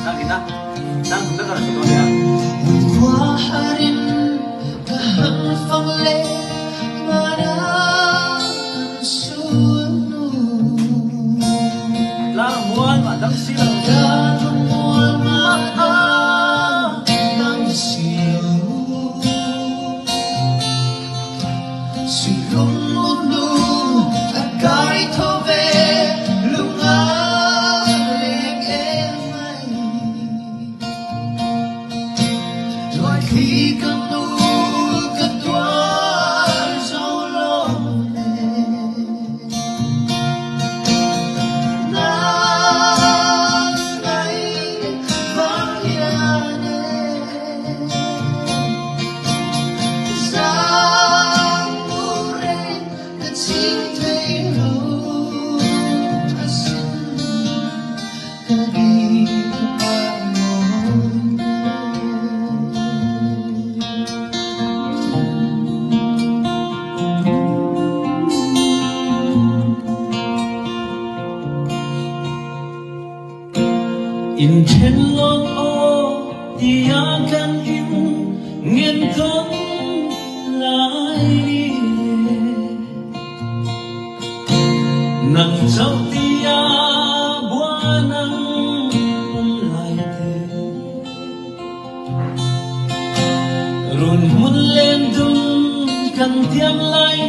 Saan kita? Saan kita ka na siguro yan? 花人的很锋利，马的速度， Lang buwan, madang sila. 大的我马当心，虽然我路阿该头呗，路啊连爱买。 Rồi khi cơn lũ cất toan sâu lối nàng này vang hiền giang mure cái chim thấy lũ xin cái đi In trên lon ô tia kan in nghiền cơn lại đi nắng dấu tia bua nắng lại thế run mun lên dun kan tiam lại